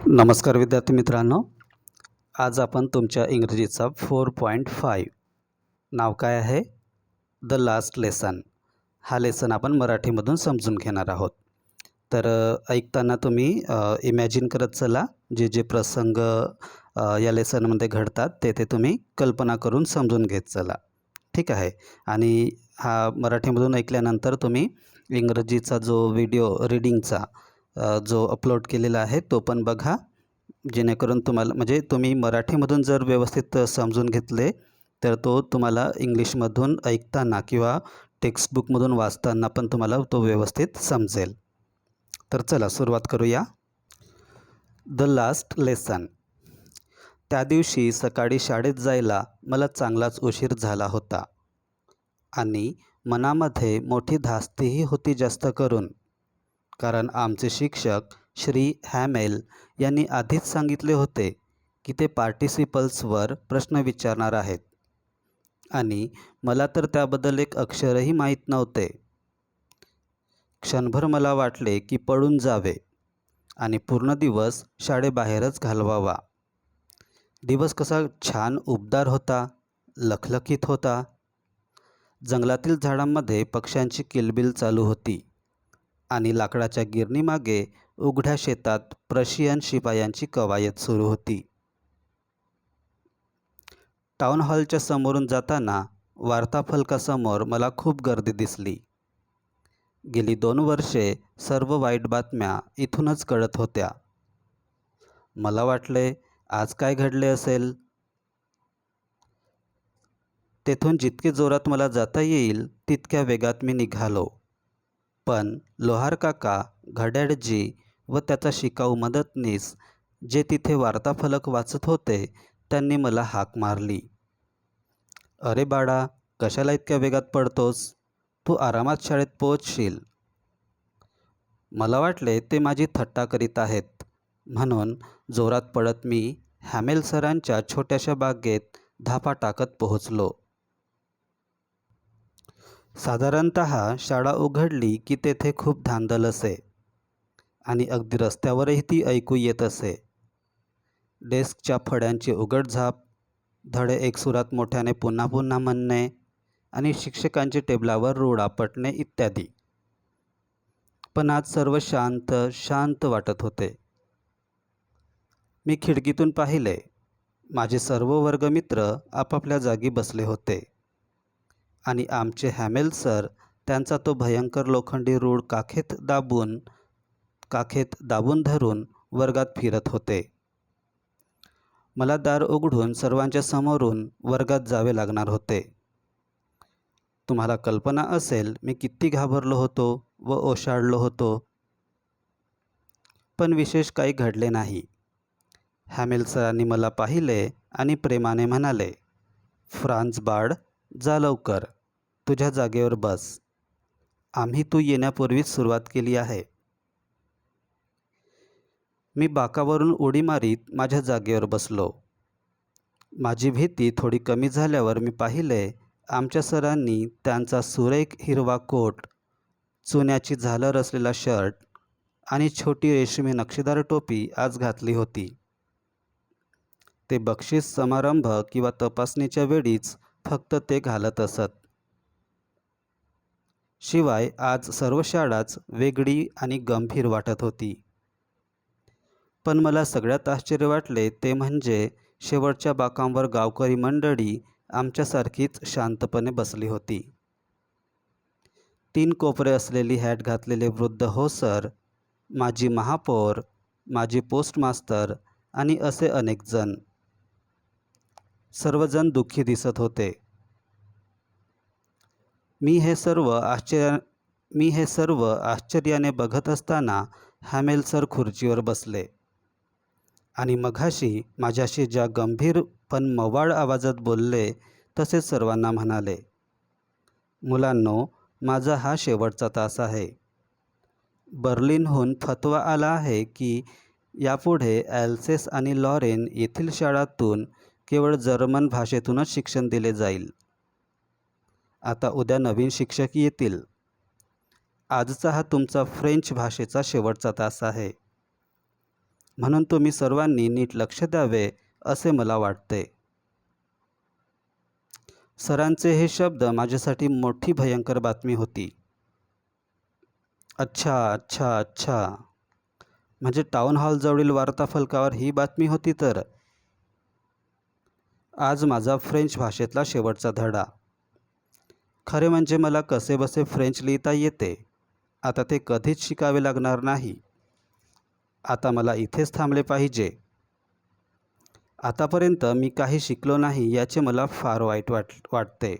नमस्कार विद्यार्थी मित्रांनो, आज आपण तुमच्या इंग्रजीचा 4.5 नाव काय आहे? The last lesson. हा लेसन आपण मराठीमधून समजून घेणार आहोत. तर ऐकताना तुम्ही इमॅजिन करत चला, जे जे प्रसंग या लेसनमध्ये घडतात ते तुम्ही कल्पना करून समजून घेत चला. ठीक आहे. आणि हा मराठीमधून ऐकल्यानंतर तुम्ही इंग्रजीचा जो व्हिडिओ रीडिंगचा जो अपलोड केलेला आहे तो पण बघा, जेणेकरून तुम्हाला म्हणजे तुम्ही मराठीमधून जर व्यवस्थित समजून घेतले तर तो तुम्हाला इंग्लिशमधून ऐकताना किंवा टेक्स्टबुकमधून वाचताना पण तुम्हाला तो व्यवस्थित समजेल. तर चला सुरुवात करूया. The last lesson. त्या दिवशी सकाळी शाळेत जायला मला चांगलाच उशीर झाला होता आणि मनामध्ये मोठी धास्तीही होती, जास्त करून. कारण आमचे शिक्षक श्री हॅमेल यांनी आधीच सांगितले होते की ते पार्टिसिपल्सवर प्रश्न विचारणार आहेत आणि मला तर त्याबद्दल एक अक्षरही माहीत नव्हते. क्षणभर मला वाटले की पळून जावे आणि पूर्ण दिवस शाळेबाहेरच घालवावा. दिवस कसा छान उबदार होता, लखलखीत होता. जंगलातील झाडांमध्ये पक्ष्यांची किलबिल चालू होती आणि लाकडाच्या गिरणीमागे उघड्या शेतात प्रशियन शिपायांची कवायत सुरू होती. टाउन हॉलच्या समोरून जाताना वार्ताफलकासमोर मला खूप गर्दी दिसली. गेली 2 वर्षे सर्व वाईट बातम्या इथूनच कळत होत्या. मला वाटले, आज काय घडले असेल. तेथून जितके जोरात मला जाता येईल तितक्या वेगात मी निघालो. पण लोहार काका, घड्याळजी व त्याचा शिकाऊ मदतनीस जे तिथे वार्ताफलक वाचत होते त्यांनी मला हाक मारली. अरे बाळा, कशाला इतक्या वेगात पडतोस? तू आरामात शाळेत पोहोचशील. मला वाटले ते माझी थट्टा करीत आहेत, म्हणून जोरात पळत मी हॅमेल सरांच्या छोट्याशा बागेत धापा टाकत पोहोचलो. साधारणतः शाळा उघडली की तेथे खूप धांदल असे आणि अगदी रस्त्यावरही ती ऐकू येत असे. डेस्कच्या फळ्यांची उघडझाप, धडे एकसुरात मोठ्याने पुन्हा पुन्हा म्हणणे आणि शिक्षकांची टेबलावर रूळ आपटणे इत्यादी. पण आज सर्व शांत शांत वाटत होते. मी खिडकीतून पाहिले. माझे सर्व वर्गमित्र आपापल्या जागी बसले होते आणि आमचे हॅमेल सर त्यांचा तो भयंकर लोखंडी रूळ काखेत दाबून धरून वर्गात फिरत होते. मला दार उघडून सर्वांच्या समोरून वर्गात जावे लागणार होते. तुम्हाला कल्पना असेल मी किती घाबरलो होतो व ओशाळलो होतो. पण विशेष काही घडले नाही. हॅमेल सरांनी मला पाहिले आणि प्रेमाने म्हणाले, फ्रान्स बाळ, जा लवकर, तुझ्या जागेवर बस. आम्ही तू येण्यापूर्वीच सुरुवात केली आहे. मी बाकावरून उडी मारीत माझ्या जागेवर बसलो. माझी भीती थोडी कमी झाल्यावर मी पाहिले, आमच्या सरांनी त्यांचा सुरेख हिरवा कोट, चुन्याची झालर असलेला शर्ट आणि छोटी रेशमी नक्षीदार टोपी आज घातली होती. ते बक्षीस समारंभ किंवा तपासणीच्या वेळीच फक्त ते घालत असत. शिवाय आज सर्व शाळाच वेगळी आणि गंभीर वाटत होती. पण मला सगळ्यात आश्चर्य वाटले ते म्हणजे शेवटच्या बाकांवर गावकरी मंडळी आमच्यासारखीच शांतपणे बसली होती. 3 कोपरे असलेली हॅट घातलेले वृद्ध होसर, माजी महापौर, माजी पोस्टमास्तर आणि असे अनेक जण. सर्वजण दुःखी दिसत होते. मी हे सर्व आश्चर्याने बघत असताना हॅमेल सर खुर्चीवर बसले आणि मघाशी माझ्याशी ज्या गंभीर पण मवाळ आवाजात बोलले तसेच सर्वांना म्हणाले, मुलांनो, माझा हा शेवटचा तास आहे. बर्लिनहून फतवा आला आहे की यापुढे ॲल्सेस आणि लॉरेन येथील शाळांतून केवळ जर्मन भाषेतूनच शिक्षण दिले जाईल. आता उद्या नवीन शिक्षक येतील. आजचा हा तुमचा फ्रेंच भाषेचा शेवटचा तास आहे. म्हणून तुम्ही सर्वांनी नीट लक्ष द्यावे असे मला वाटते. सरांचे हे शब्द माझ्यासाठी मोठी भयंकर बातमी होती. अच्छा अच्छा अच्छा, म्हणजे टाउन हॉलजवळील वार्ताफलकावर ही बातमी होती तर. आज माझा फ्रेंच भाषेतला शेवटचा धडा. खरे म्हणजे मला कसेबसे फ्रेंच लिहिता येते. आता ते कधीच शिकावे लागणार नाही. आता मला इथेच थांबले पाहिजे. आतापर्यंत मी काही शिकलो नाही याचे मला फार वाईट वाटते.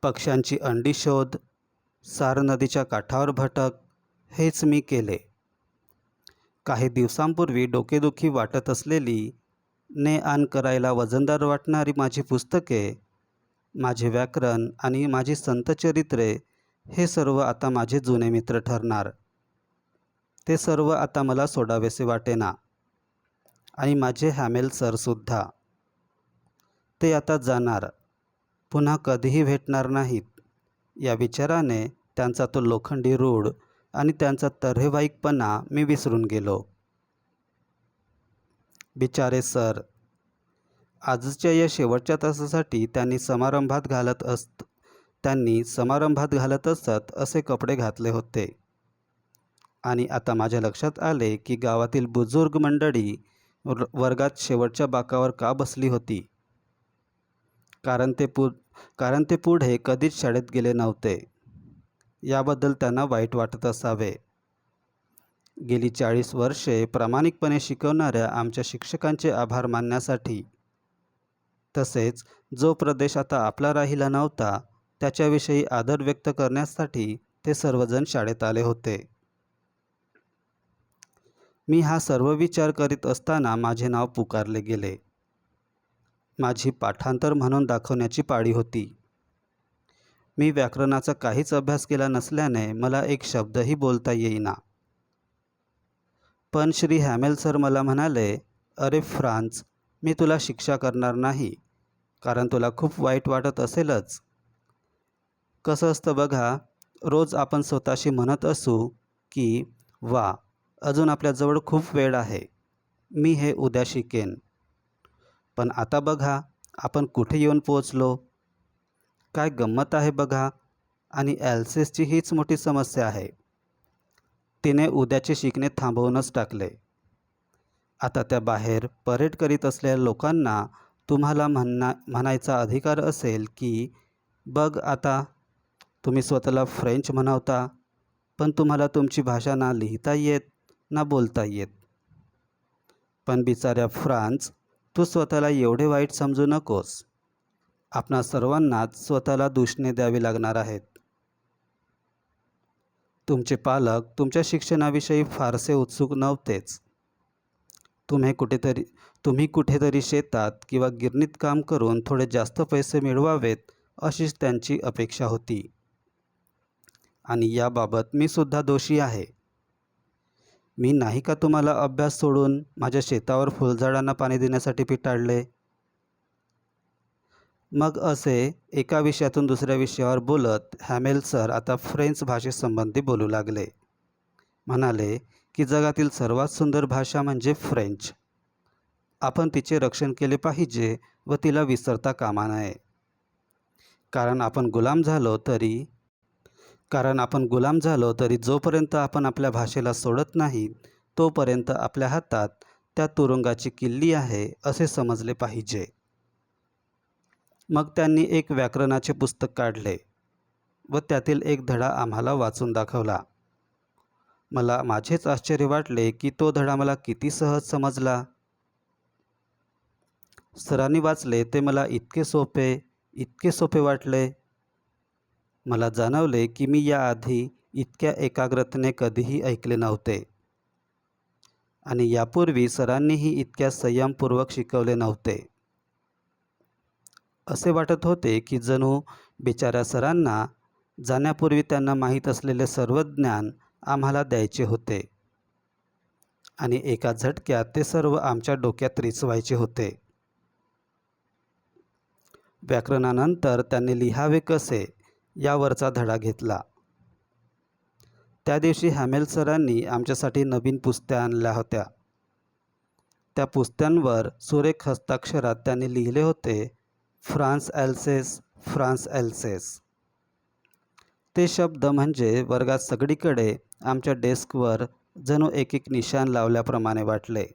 पक्ष्यांची अंडी शोध, सार नदीच्या काठावर भटक, हेच मी केले. काही दिवसांपूर्वी डोकेदुखी वाटत असलेली, ने आण करायला वजनदार वाटणारी माझी पुस्तके, माझे व्याकरण आणि माझी संतचरित्रे, हे सर्व आता माझे जुने मित्र ठरणार. ते सर्व आता मला सोडावेसे वाटेना. आणि माझे हॅमेल सरसुद्धा. ते आता जाणार, पुन्हा कधीही भेटणार नाहीत. या विचाराने त्यांचा तो लोखंडी रूढ आणि त्यांचा तऱ्हेवाईकपणा मी विसरून गेलो. बिचारे सर. आजच्या या शेवटच्या तासासाठी त्यांनी समारंभात घालत असत असे कपडे घातले होते. आणि आता माझ्या लक्षात आले की गावातील बुजुर्ग मंडळी वर्गात शेवटच्या बाकावर का बसली होती. कारण ते पुढे कधीच शाळेत गेले नव्हते. याबद्दल त्यांना वाईट वाटत असावे. गेली 40 वर्षे प्रामाणिकपणे शिकवणाऱ्या आमच्या शिक्षकांचे आभार मानण्यासाठी, तसेच जो प्रदेश आता आपला राहिला नव्हता त्याच्याविषयी आदर व्यक्त करण्यासाठी ते सर्वजण शाळेत आले होते. मी हा सर्व विचार करीत असताना माझे नाव पुकारले गेले. माझी पाठांतर म्हणून दाखवण्याची पाळी होती. मी व्याकरणाचा काहीच अभ्यास केला नसल्याने मला एक शब्दही बोलता येईना. पण श्री हॅमेल सर मला म्हणाले, अरे फ्रान्स, मी तुला शिक्षा करणार नाही, कारण तुला खूप वाईट वाटत असेलच. कसं असतं बघा, रोज आपण स्वतःशी म्हणत असू की वा, अजून आपल्याजवळ खूप वेळ आहे, मी हे उद्या शिकेन. पण आता बघा आपण कुठे येऊन पोचलो. काय गंमत आहे बघा. आणि ॲल्सेसची हीच मोठी समस्या आहे. तिने उद्याचे शिकणे थांबवूनच टाकले. आता त्या बाहेर परेड करीत असलेल्या लोकांना तुम्हाला म्हणायचा अधिकार असेल की बघ आता, तुम्ही स्वतःला फ्रेंच म्हणवता, पण तुम्हाला तुमची भाषा ना लिहिता येत ना बोलता येत. पण बिचाऱ्या फ्रान्स, तू स्वतःला एवढे वाईट समजू नकोस. आपणा सर्वांनाच स्वतःला दूषणे द्यावी लागणार आहेत. तुमचे पालक तुमच्या शिक्षणाविषयी फारसे उत्सुक नव्हतेच. तुम्ही कुठेतरी शेतात किंवा गिरणीत काम करून थोडे जास्त पैसे मिळवावेत अशीच त्यांची अपेक्षा होती. आणि याबाबत मी सुद्धा दोषी आहे. मी नाही का तुम्हाला अभ्यास सोडून माझ्या शेतावर फुलझाडांना पाणी देण्यासाठी पिटाळले. मग असे एका विषयातून दुसऱ्या विषयावर बोलत हॅमेल सर आता फ्रेंच भाषेसंबंधी बोलू लागले. म्हणाले की जगातील सर्वात सुंदर भाषा म्हणजे फ्रेंच. आपण तिचे रक्षण केले पाहिजे व तिला विसरता कामा नये. कारण आपण गुलाम झालो तरी जोपर्यंत आपण आपल्या भाषेला सोडत नाही तोपर्यंत आपल्या हातात त्या तुरुंगाची किल्ली आहे असे समजले पाहिजे. मग त्यांनी एक व्याकरणाचे पुस्तक काढले व त्यातील एक धडा आम्हाला वाचून दाखवला. मला माझेच आश्चर्य वाटले की तो धडा मला किती सहज समजला. सरांनी वाचले ते मला इतके सोपे वाटले. मला जाणवले की मी याआधी इतक्या एकाग्रतेने कधीही ऐकले नव्हते आणि यापूर्वी सरांनीही इतक्या संयमपूर्वक शिकवले नव्हते. असे वाटत होते की जणू बिचाऱ्या सरांना जाण्यापूर्वी त्यांना माहीत असलेले सर्व ज्ञान आम्हाला द्यायचे होते आणि एका झटक्यात ते सर्व आमच्या डोक्यात रिचवायचे होते. व्याकरणानंतर त्यांनी लिहावे कसे यावरचा धडा घेतला. त्या दिवशी हॅमेल सरांनी आमच्यासाठी नवीन पुस्त्या आणल्या होत्या. त्या पुस्त्यांवर सुरेख हस्ताक्षरात त्यांनी लिहिले होते, फ्रान्स एल्सेस, फ्रान्स एल्सेस. ते शब्द म्हणजे वर्गात सगळीकडे आमच्या डेस्कवर जणू एक एक निशाण लावल्याप्रमाणे वाटले.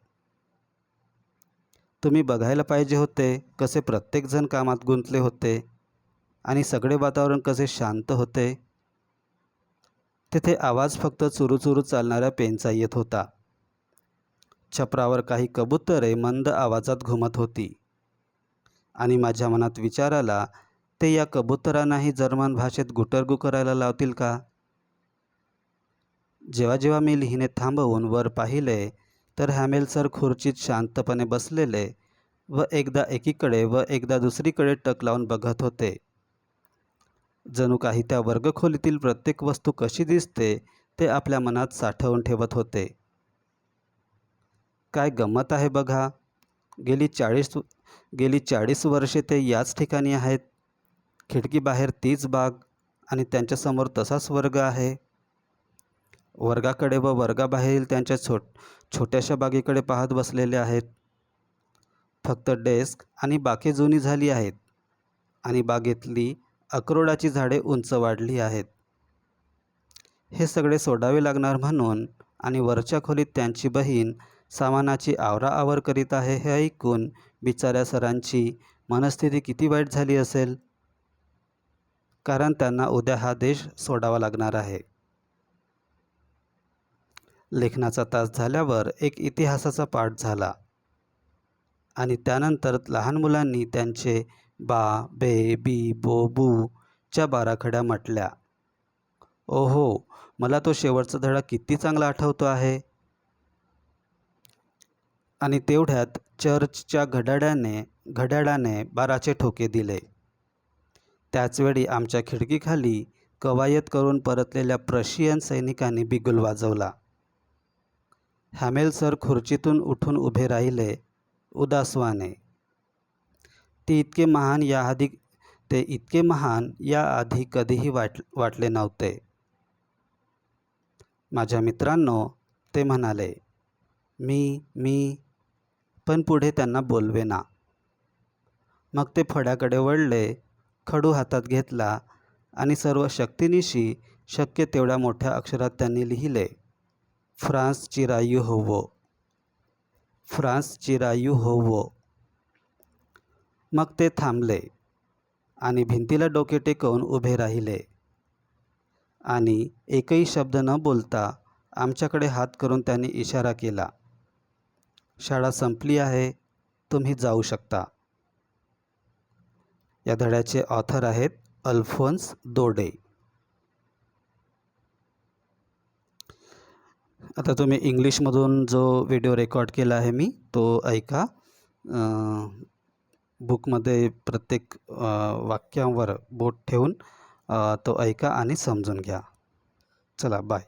तुम्ही बघायला पाहिजे होते कसे प्रत्येकजण कामात गुंतले होते आणि सगळे वातावरण कसे शांत होते. तेथे आवाज फक्त चुरूचुरू चालणाऱ्या पेनचा येत होता. छपरावर काही कबुतरे मंद आवाजात घुमत होती आणि माझ्या मनात विचार आला, ते या कबुतरांनाही जर्मन भाषेत गुटरगू करायला लावतील का? जेव्हा जेव्हा मी लिहिणे थांबवून वर पाहिले तर हॅमेल सर खुर्चीत शांतपणे बसलेले व एकदा एकीकडे व एकदा दुसरीकडे टक लावून बघत होते. जणू काही त्या वर्गखोलीतील प्रत्येक वस्तू कशी दिसते ते आपल्या मनात साठवून ठेवत होते. काय गंमत आहे बघा, गेली 40 वर्षे ते याच ठिकाणी आहेत. खिडकीबाहेर तीच बाग आणि त्यांच्यासमोर तसाच वर्ग आहे. वर्गाकडे व वर्गाबाहेरील त्यांच्या छोट्याशा बागेकडे पाहत बसलेले आहेत. फक्त डेस्क आणि बाके जुनी झाली आहेत आणि बागेतली अक्रोडाची झाडे उंच वाढली आहेत. हे सगळे सोडावे लागणार म्हणून आणि वरच्या खोलीत त्यांची बहीण सामानाची आवराआवर करीत आहे हे ऐकून बिचाऱ्या सरांची मनस्थिती किती वाईट झाली असेल, कारण त्यांना उद्या हा देश सोडावा लागणार आहे. लेखनाचा तास झाल्यावर एक इतिहासाचा पाठ झाला आणि त्यानंतर लहान मुलांनी त्यांचे बा, बे, बी, बो, बू च्या बाराखड्या म्हटल्या. ओहो, मला तो शेवटचा धडा किती चांगला आठवतो आहे. आणि तेवढ्यात चर्चच्या घड्याळाने 12चे ठोके दिले. त्याचवेळी आमच्या खिडकीखाली कवायत करून परतलेल्या प्रशियन सैनिकांनी बिगुल वाजवला. हॅमेल सर खुर्चीतून उठून उभे राहिले उदासवाने. ते इतके महान याआधी कधीही वाटले नव्हते. माझ्या मित्रांनो, ते म्हणाले, मी पण पुढे त्यांना बोलवेना. मग ते फळ्याकडे वळले, खडू हातात घेतला आणि सर्व शक्तिनिशी शक्य तेवढ्या मोठ्या अक्षरात त्यांनी लिहिले, फ्रान्स चिरायू होवो, फ्रान्स चिरायू होवो. मग ते थांबले आणि भिंतीला डोके टेकवून उभे राहिले आणि एकही शब्द न बोलता आमच्याकडे हात करून त्यांनी इशारा केला, शाळा संपली आहे, तुम्ही जाऊ शकता. या धड्याचे ऑथर आहेत अल्फोन्स दोडे. आता तुम्ही इंग्लिशमधून जो व्हिडिओ रेकॉर्ड केला आहे मी तो ऐका. बुकमध्ये प्रत्येक वाक्यांवर बोट ठेवून तो ऐका आणि समजून घ्या. चला, बाय.